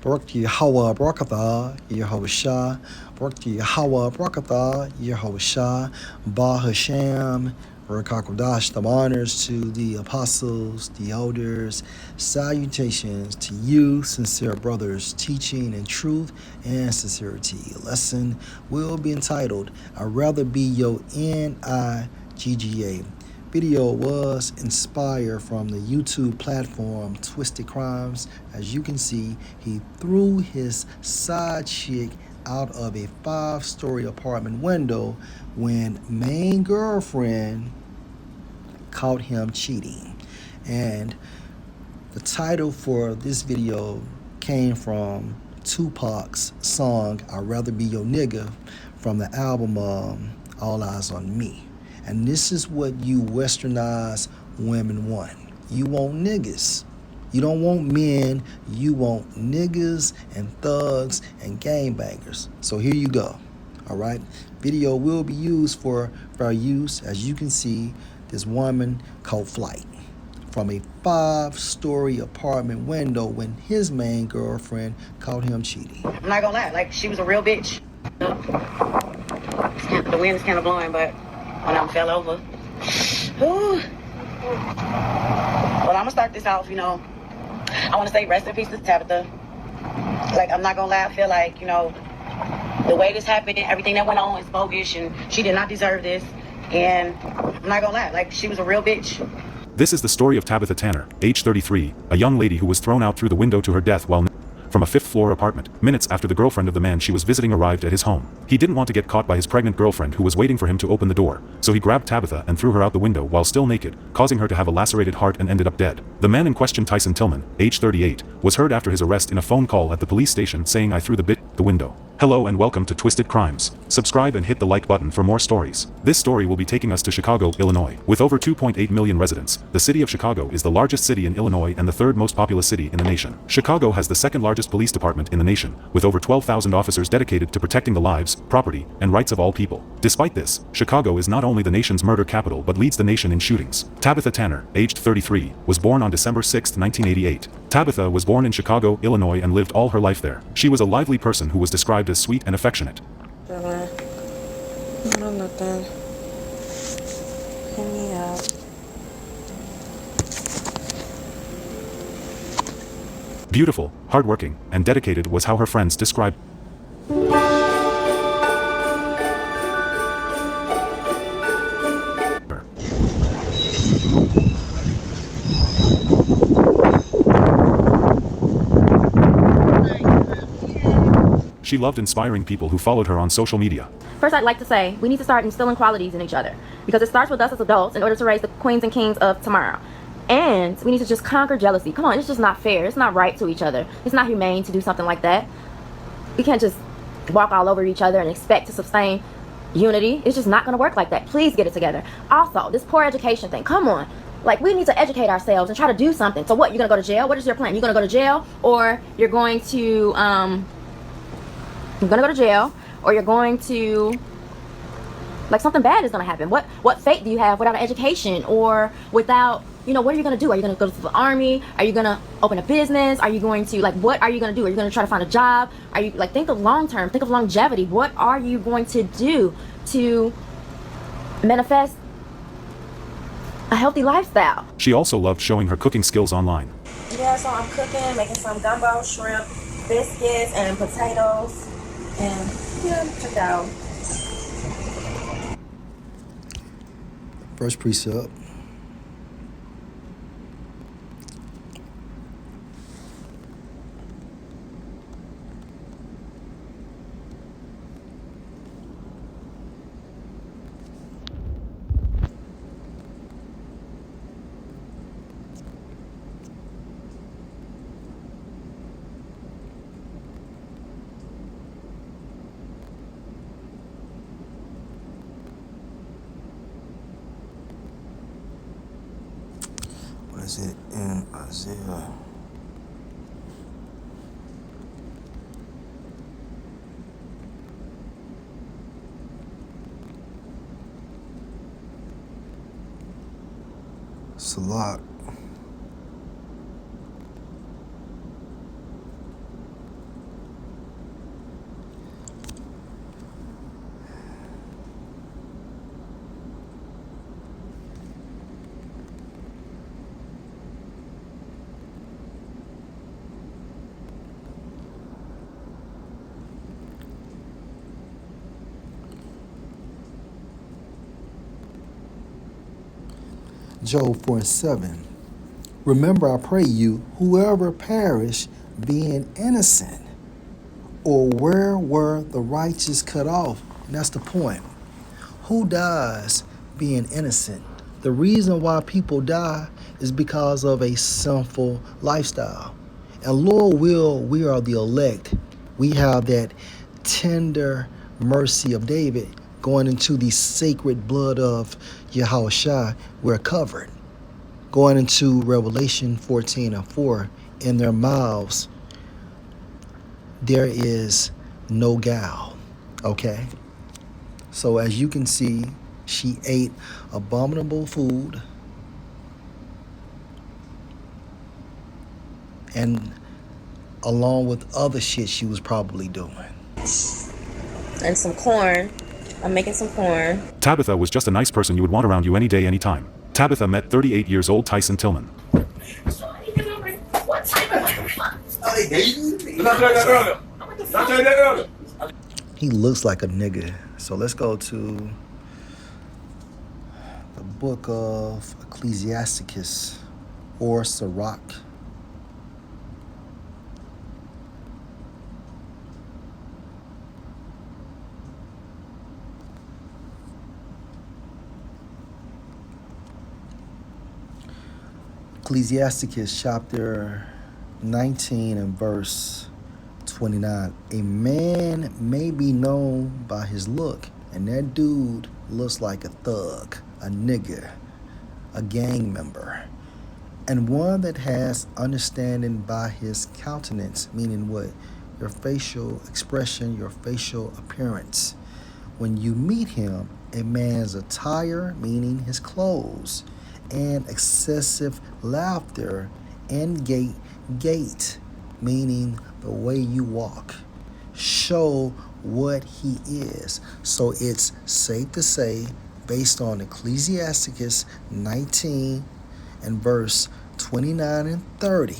Barak Yahweh Barakatha, Yehoshua, Barak Yahweh Barakatha, Yehoshua, Ba Hashem, Rakakodash, the honors to the apostles, the elders, salutations to you, sincere brothers, teaching in truth and sincerity. Lesson will be entitled, I'd rather be your NIGGA. Video was inspired from the YouTube platform Twisted Crimes. As you can see, he threw his side chick out of a 5-story apartment window when main girlfriend caught him cheating. And the title for this video came from Tupac's song I'd Rather Be Your Nigga from the album All Eyes on Me. And this is what you westernized women want. You want niggas. You don't want men. You want niggas and thugs and gangbangers. So here you go. All right. Video will be used for our use. As you can see, this woman caught flight from a 5-story apartment window when his main girlfriend caught him cheating. I'm not gonna lie, like she was a real bitch. The wind is kind of blowing, but when I fell over. Whew. Well, I'm gonna start this off, I want to say rest in peace to Tabitha. Like, I'm not gonna lie, I feel like, the way this happened, everything that went on is bogus, and she did not deserve this. And I'm not gonna lie, like, she was a real bitch. This is the story of Tabitha Tanner, age 33, a young lady who was thrown out through the window to her death while from a 5th-floor apartment, minutes after the girlfriend of the man she was visiting arrived at his home. He didn't want to get caught by his pregnant girlfriend who was waiting for him to open the door, so he grabbed Tabitha and threw her out the window while still naked, causing her to have a lacerated heart and ended up dead. The man in question, Tyson Tillman, age 38, was heard after his arrest in a phone call at the police station saying, "I threw the window." Hello and welcome to Twisted Crimes. Subscribe and hit the like button for more stories. This story will be taking us to Chicago, Illinois. With over 2.8 million residents, the city of Chicago is the largest city in Illinois and the 3rd most populous city in the nation. Chicago has the 2nd largest police department in the nation, with over 12,000 officers dedicated to protecting the lives, property, and rights of all people. Despite this, Chicago is not only the nation's murder capital but leads the nation in shootings. Tabitha Tanner, aged 33, was born on December 6, 1988. Tabitha was born in Chicago, Illinois and lived all her life there. She was a lively person who was described as sweet and affectionate. Nothing. Hit me up. Beautiful, hardworking, and dedicated was how her friends described her. She loved inspiring people who followed her on social media. First, I'd like to say we need to start instilling qualities in each other because it starts with us as adults in order to raise the queens and kings of tomorrow. And we need to just conquer jealousy. Come on, it's just not fair. It's not right to each other. It's not humane to do something like that. We can't just walk all over each other and expect to sustain unity. It's just not going to work like that. Please get it together. Also, this poor education thing. Come on. Like, we need to educate ourselves and try to do something. So what? You're going to go to jail? What is your plan? You're going to go to jail, or you're going to go to jail, or you're going to, like, something bad is going to happen. What fate do you have without an education, or without, what are you going to do? Are you going to go to the army? Are you going to open a business? Are you going to, like, what are you going to do? Are you going to try to find a job? Are you, like, think of long term, think of longevity. What are you going to do to manifest a healthy lifestyle? She also loved showing her cooking skills online. Yeah, so I'm cooking, making some gumbo, shrimp, biscuits, and potatoes. And yeah, check it out. First precept. What is it in Isaiah? Salak. Job 4 and 7. Remember, I pray you, whoever perish being innocent, or where were the righteous cut off? And that's the point. Who dies being innocent? The reason why people die is because of a sinful lifestyle. And Lord will, we are the elect. We have that tender mercy of David going into the sacred blood of Yahushua. We're covered. Going into Revelation 14 and 4, in their mouths there is no guile. Okay? So as you can see, she ate abominable food and along with other shit she was probably doing. And some corn. I'm making some corn. Tabitha was just a nice person you would want around you any day, any time. Tabitha met 38 years old Tyson Tillman. He looks like a nigga. So let's go to the book of Ecclesiasticus or Sirach. Ecclesiasticus chapter 19 and verse 29. A man may be known by his look, and that dude looks like a thug, a nigger, a gang member, and one that has understanding by his countenance, meaning what? Your facial expression, your facial appearance. When you meet him, a man's attire, meaning his clothes, and excessive laughter, and gait, meaning the way you walk, show what he is. So it's safe to say, based on Ecclesiasticus 19 and verse 29 and 30,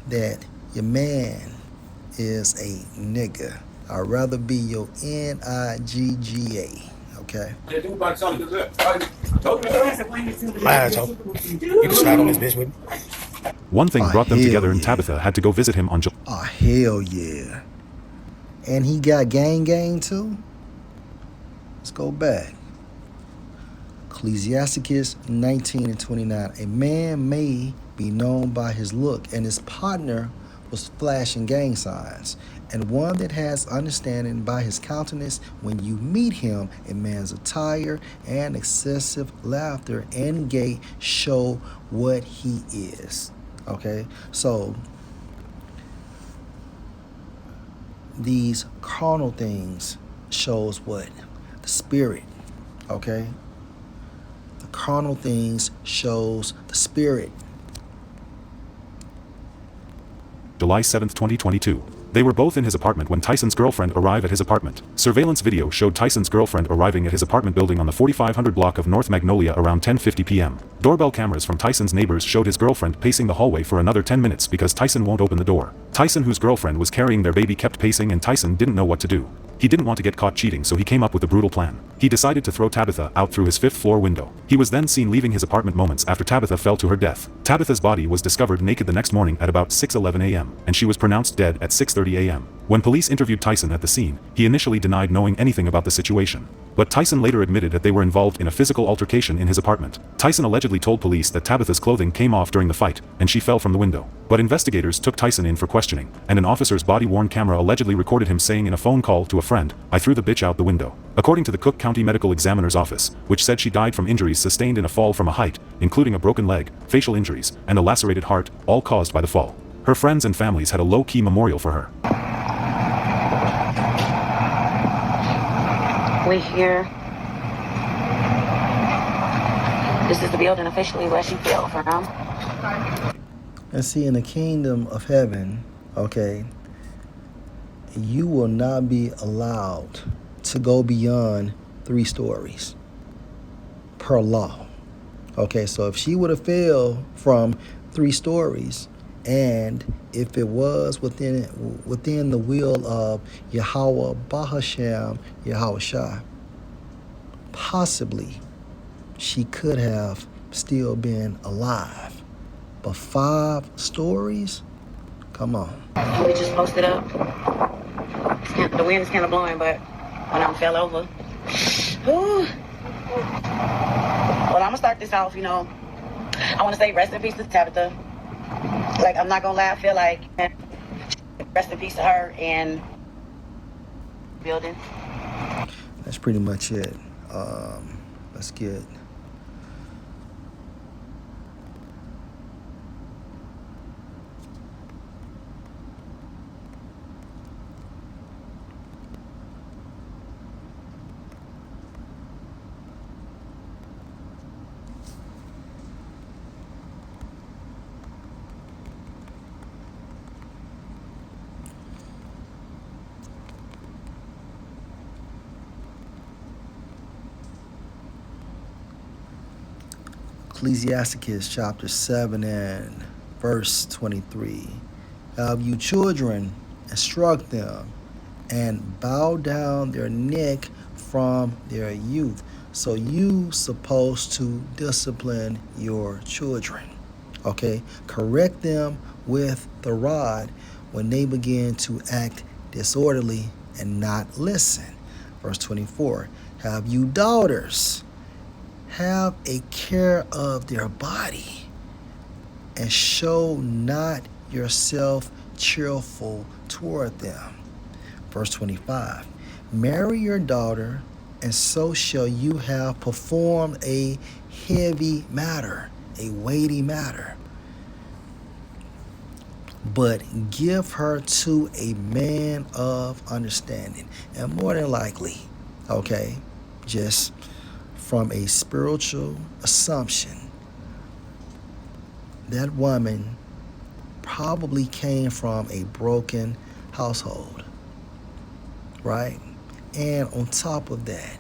that your man is a nigga. I'd rather be your Nigga. Okay. You can slide on this bitch with me. One thing Oh, brought them hell together, and yeah. Tabitha had to go visit him on July. Oh, hell yeah. And he got gang too? Let's go back. Ecclesiasticus 19 and 29. A man may be known by his look, and his partner was flashing gang signs, and one that has understanding by his countenance. When you meet him, a man's attire and excessive laughter and gait show what he is. Okay, so these carnal things shows what? The spirit. Okay, the carnal things shows the spirit. July 7, 2022. They were both in his apartment when Tyson's girlfriend arrived at his apartment. Surveillance video showed Tyson's girlfriend arriving at his apartment building on the 4500 block of North Magnolia around 10:50 p.m. Doorbell cameras from Tyson's neighbors showed his girlfriend pacing the hallway for another 10 minutes because Tyson won't open the door. Tyson, whose girlfriend was carrying their baby, kept pacing, and Tyson didn't know what to do. He didn't want to get caught cheating, so he came up with a brutal plan. He decided to throw Tabitha out through his 5th floor window. He was then seen leaving his apartment moments after Tabitha fell to her death. Tabitha's body was discovered naked the next morning at about 6:11 a.m., and she was pronounced dead at 6:30 a.m. When police interviewed Tyson at the scene, he initially denied knowing anything about the situation. But Tyson later admitted that they were involved in a physical altercation in his apartment. Tyson allegedly told police that Tabitha's clothing came off during the fight, and she fell from the window. But investigators took Tyson in for questioning, and an officer's body-worn camera allegedly recorded him saying in a phone call to a friend, "I threw the bitch out the window." According to the Cook County Medical Examiner's Office, which said she died from injuries sustained in a fall from a height, including a broken leg, facial injuries, and a lacerated heart, all caused by the fall. Her friends and families had a low-key memorial for her. We here. This is the building officially where she fell from. And see, in the kingdom of heaven, okay, you will not be allowed to go beyond 3 stories per law. Okay, so if she would have fell from 3 stories, and if it was within the will of Yahweh Bahasham Yahushua, possibly she could have still been alive. But 5 stories? Come on. We just posted up. The wind is kind of blowing, but when I fell over. Whew. Well, I'm gonna start this off, I want to say rest in peace to Tabitha. Like, I'm not gonna lie, I feel like rest in peace to her and building. That's pretty much it. Let's get Ecclesiasticus chapter 7 and verse 23. Have you children, instruct them, and bow down their neck from their youth. So you supposed to discipline your children. Okay? Correct them with the rod when they begin to act disorderly and not listen. Verse 24. Have you daughters? Have a care of their body, and show not yourself cheerful toward them. Verse 25. Marry your daughter, and so shall you have performed a heavy matter, a weighty matter. But give her to a man of understanding. And more than likely, okay, just from a spiritual assumption, that woman probably came from a broken household, right? And on top of that,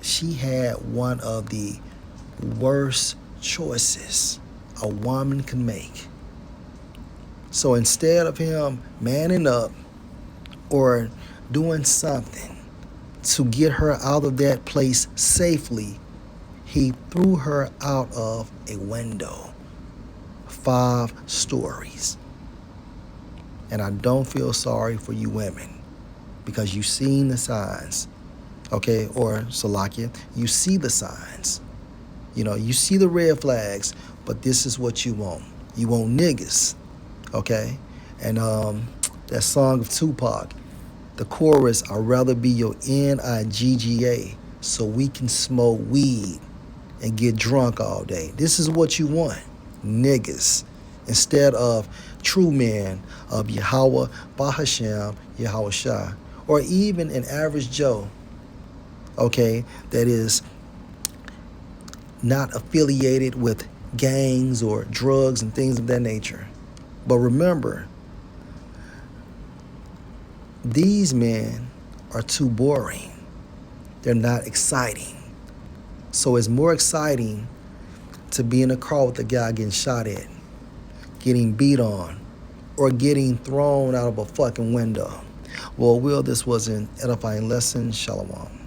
she had one of the worst choices a woman can make. So instead of him manning up or doing something to get her out of that place safely, he threw her out of a window, 5 stories. And I don't feel sorry for you women, because you've seen the signs, okay? Or Salakia, you see the signs. You see the red flags, but this is what you want. You want niggas, okay? And that song of Tupac, the chorus, I'd rather be your Nigga so we can smoke weed and get drunk all day. This is what you want, niggas, instead of true men of Yahweh, Bahashem, Yahweh Shah, or even an average Joe, okay, that is not affiliated with gangs or drugs and things of that nature. But remember, these men are too boring. They're not exciting. So it's more exciting to be in a car with a guy getting shot at, getting beat on, or getting thrown out of a fucking window. Well, this was an edifying lesson. Shalom.